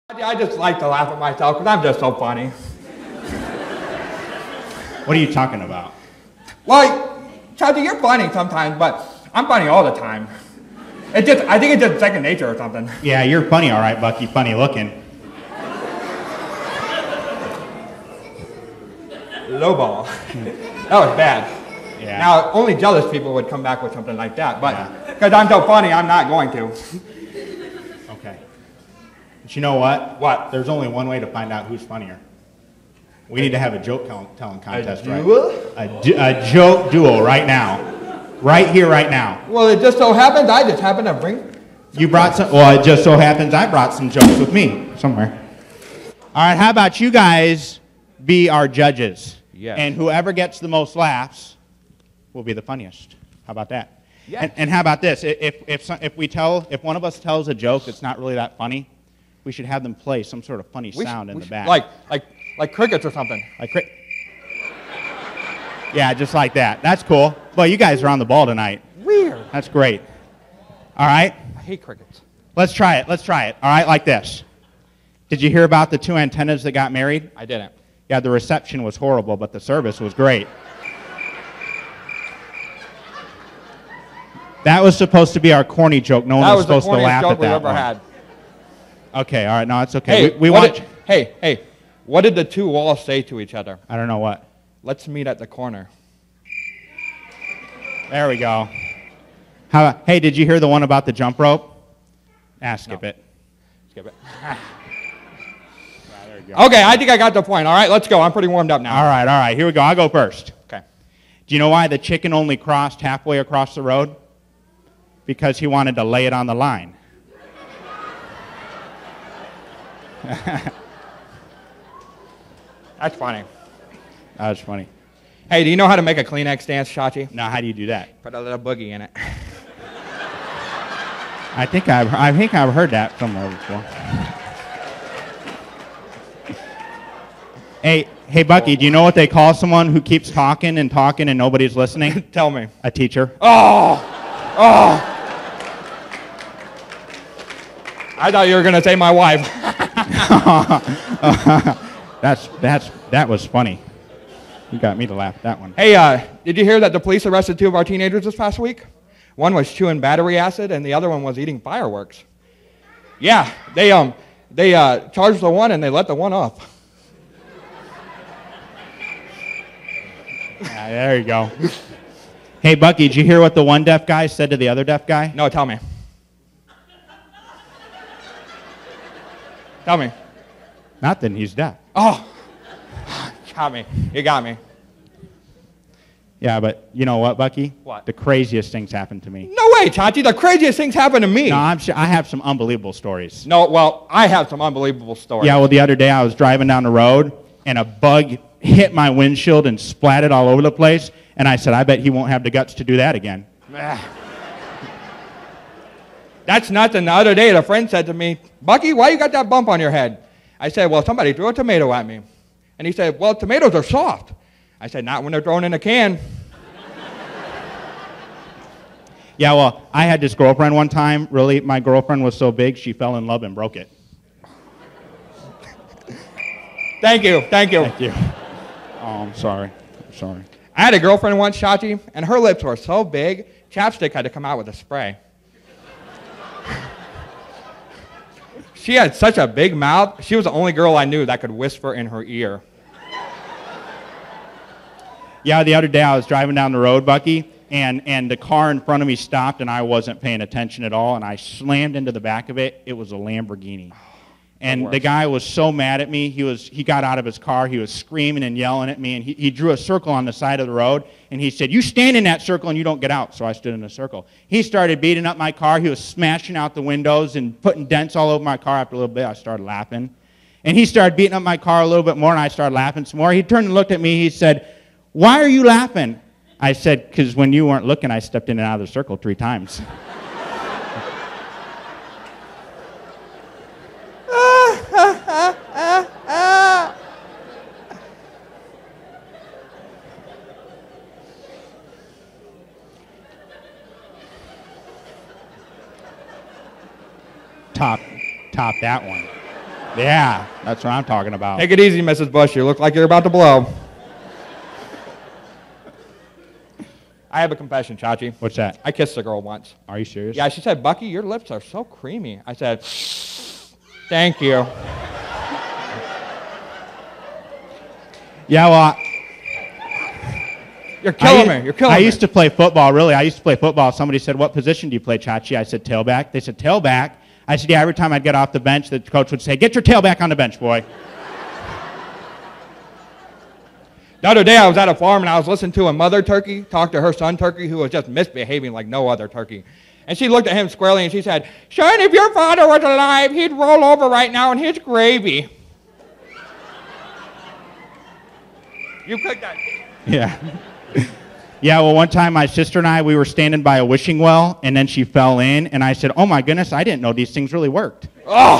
I just like to laugh at myself because I'm just so funny. What are you talking about? Well, Chachi, you're funny sometimes, but I'm funny all the time. I think it's just second nature or something. Yeah, you're funny, all right, Bucky. Funny looking. Lowball. That was bad. Yeah. Now, only jealous people would come back with something like that, but because I'm so funny, I'm not going to. Okay. But you know what? What? There's only one way to find out who's funnier. We need to have a joke telling contest, A right? duel? A joke duel right now. Right here, right now. Well, it just so happens I just happen to bring... You brought some... Well, it just so happens I brought some jokes with me somewhere. All right, how about you guys be our judges? Yes. And whoever gets the most laughs will be the funniest. How about that? Yes. And how about this? If one of us tells a joke that's not really that funny, we should have them play some sort of funny sound in the back. Like crickets or something. Yeah, just like that. That's cool. Well, you guys are on the ball tonight. Weird. That's great. All right? I hate crickets. Let's try it. All right, like this. Did you hear about the two antennas that got married? I didn't. Yeah, the reception was horrible, but the service was great. That was supposed to be our corny joke. No one was supposed to laugh at that we've ever one. had. Okay, all right. No, it's okay. Hey, Hey, what did the two walls say to each other? I don't know what. Let's meet at the corner. There we go. Hey, did you hear the one about the jump rope? Skip it. Skip it. Yeah, there you go. Okay, I think I got the point. All right, let's go. I'm pretty warmed up now. All right. Here we go. I'll go first. Okay. Do you know why the chicken only crossed halfway across the road? Because he wanted to lay it on the line. That's funny. That was funny. Hey, do you know how to make a Kleenex dance, Chachi? Now, how do you do that? Put a little boogie in it. I think I've heard that somewhere before. Hey, Bucky, do you know what they call someone who keeps talking and nobody's listening? Tell me. A teacher. Oh! I thought you were going to say my wife. That was funny. You got me to laugh at that one. Hey, did you hear that the police arrested 2 of our teenagers this past week? One was chewing battery acid, and the other one was eating fireworks. Yeah, they charged the one, and they let the one off. Yeah, there you go. Hey, Bucky, did you hear what the one deaf guy said to the other deaf guy? No, tell me. Tell me. Nothing, he's deaf. Oh, got me. You got me. Yeah, but you know what, Bucky? What? The craziest things happened to me. No way, Chachi. The craziest things happen to me. No, I have some unbelievable stories. No, well, I have some unbelievable stories. Yeah, well, the other day I was driving down the road, and a bug hit my windshield and splatted all over the place, and I said, I bet he won't have the guts to do that again. That's nothing. The other day, a friend said to me, Bucky, why you got that bump on your head? I said, well, somebody threw a tomato at me. And he said, well, tomatoes are soft. I said, not when they're thrown in a can. Yeah, well, I had this girlfriend one time. Really, my girlfriend was so big, she fell in love and broke it. Thank you. Thank you. Oh, I'm sorry. I had a girlfriend once, Chachi, and her lips were so big, chapstick had to come out with a spray. She had such a big mouth, she was the only girl I knew that could whisper in her ear. Yeah, the other day I was driving down the road, Bucky, and the car in front of me stopped, and I wasn't paying attention at all, and I slammed into the back of it. It was a Lamborghini. And the guy was so mad at me. He got out of his car. He was screaming and yelling at me, and he drew a circle on the side of the road, and he said, you stand in that circle and you don't get out. So I stood in a circle. He started beating up my car. He was smashing out the windows and putting dents all over my car. After a little bit, I started laughing. And he started beating up my car a little bit more, and I started laughing some more. He turned and looked at me. He said, why are you laughing? I said, because when you weren't looking, I stepped in and out of the circle 3 times. Top that one. Yeah, that's what I'm talking about. Take it easy, Mrs. Bush. You look like you're about to blow. I have a confession, Chachi. What's that? I kissed a girl once. Are you serious? Yeah, she said, Bucky, your lips are so creamy. I said, thank you. Yeah, well, You're killing me. You're killing me. I used to play football, really. I used to play football. Somebody said, what position do you play, Chachi? I said, tailback. They said, tailback? I said, yeah, every time I'd get off the bench, the coach would say, get your tailback on the bench, boy. The other day I was at a farm and I was listening to a mother turkey talk to her son turkey who was just misbehaving like no other turkey. And she looked at him squarely and she said, son, if your father was alive, he'd roll over right now in his gravy. You cooked that. Yeah. Yeah, well, one time my sister and I, we were standing by a wishing well, and then she fell in, and I said, oh, my goodness, I didn't know these things really worked. Oh!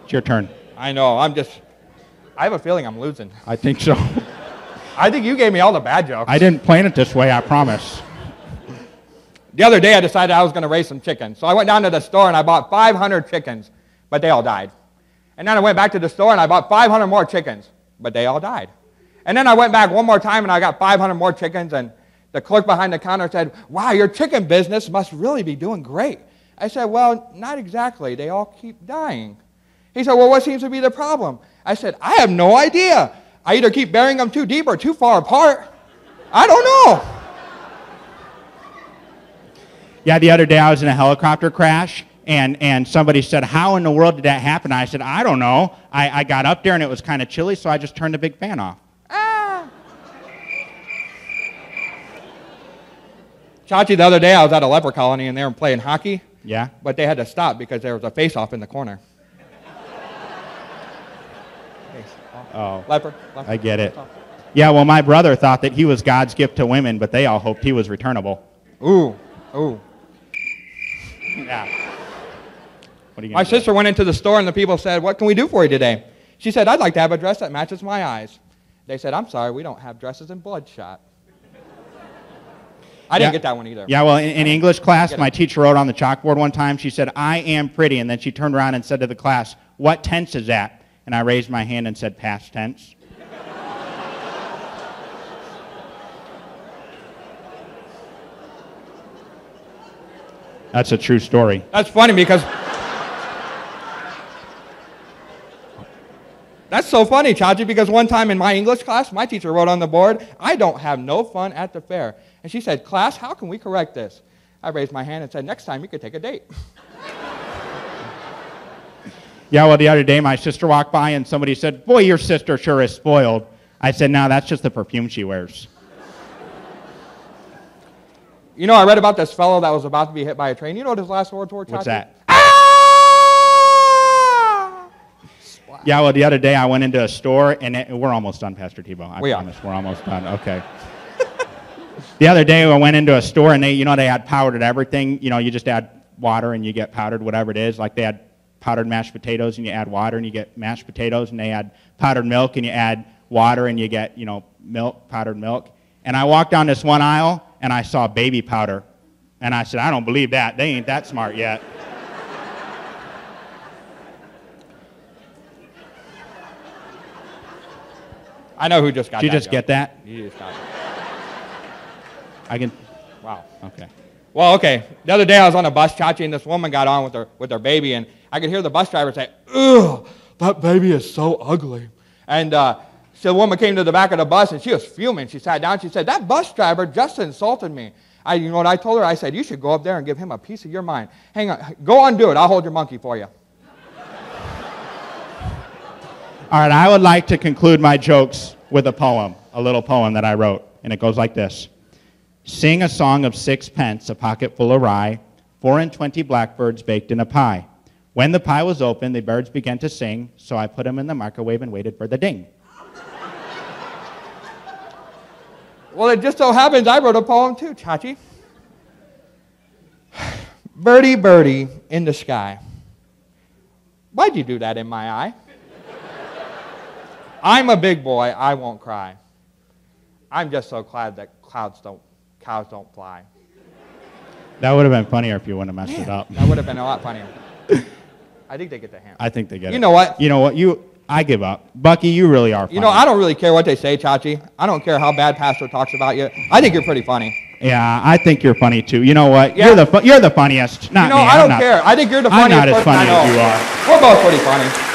It's your turn. I know, I have a feeling I'm losing. I think so. I think you gave me all the bad jokes. I didn't plan it this way, I promise. The other day I decided I was going to raise some chickens. So I went down to the store and I bought 500 chickens, but they all died. And then I went back to the store and I bought 500 more chickens, but they all died. And then I went back one more time and I got 500 more chickens, and the clerk behind the counter said, wow, your chicken business must really be doing great. I said, well, not exactly. They all keep dying. He said, well, what seems to be the problem? I said, I have no idea. I either keep burying them too deep or too far apart. I don't know. Yeah, the other day I was in a helicopter crash, and somebody said, how in the world did that happen? I said, I don't know. I got up there, and it was kind of chilly, so I just turned the big fan off. Ah. Chachi, the other day I was at a leper colony, and they were playing hockey. Yeah? But they had to stop because there was a face-off in the corner. Oh, leper. I get it. Yeah, well, my brother thought that he was God's gift to women, but they all hoped he was returnable. Ooh. Yeah. What are you My sister went into the store and the people said, what can we do for you today? She said, I'd like to have a dress that matches my eyes. They said, I'm sorry, we don't have dresses in bloodshot. I didn't get that one either. Yeah, well, in English class, my teacher wrote on the chalkboard one time, she said, I am pretty, and then she turned around and said to the class, what tense is that? And I raised my hand and said, past tense. That's a true story. That's funny because... That's so funny, Chachi, because one time in my English class, my teacher wrote on the board, I don't have no fun at the fair. And she said, class, how can we correct this? I raised my hand and said, next time you could take a date. Yeah, well, the other day my sister walked by and somebody said, boy, your sister sure is spoiled. I said, no, that's just the perfume she wears. You know, I read about this fellow that was about to be hit by a train. You know what his last words were, Chachi? What's that? Ah! Yeah, well, the other day I went into a store, and we're almost done, Pastor Tebow. I promise. We're almost done. Okay. The other day I went into a store, and they had powdered everything. You know, you just add water, and you get powdered whatever it is. Like they had powdered mashed potatoes, and you add water, and you get mashed potatoes, and they add powdered milk, and you add water, and you get, milk, powdered milk. And I walked down this one aisle, and I saw baby powder. And I said, I don't believe that. They ain't that smart yet. I know who just got that. Did you just get that? You just got it. I can... Wow. Okay. Well, okay. The other day I was on a bus, Chachi, and this woman got on with her baby, and I could hear the bus driver say, ugh, that baby is so ugly. And so the woman came to the back of the bus, and she was fuming. She sat down. She said, that bus driver just insulted me. You know what I told her? I said, you should go up there and give him a piece of your mind. Hang on. Go undo it. I'll hold your monkey for you. All right, I would like to conclude my jokes with a poem, a little poem that I wrote, and it goes like this. Sing a song of sixpence, a pocket full of rye, 4 and 20 blackbirds baked in a pie. When the pie was open, the birds began to sing, so I put them in the microwave and waited for the ding. Well, it just so happens I wrote a poem too, Chachi. Birdie, birdie in the sky, why'd you do that in my eye? I'm a big boy, I won't cry. I'm just so glad that cows don't fly. That would have been funnier if you wouldn't have messed it up. That would have been a lot funnier. I think they get the hint. I think they get it. You know what? You know what? I give up. Bucky, you really are funny. You know, I don't really care what they say, Chachi. I don't care how bad Pastor talks about you. I think you're pretty funny. Yeah, I think you're funny too. You know what? Yeah. You're the funniest. Not You know, me. I don't care. I think you're the funniest I'm not as person I funny know. as you are. We're both pretty funny.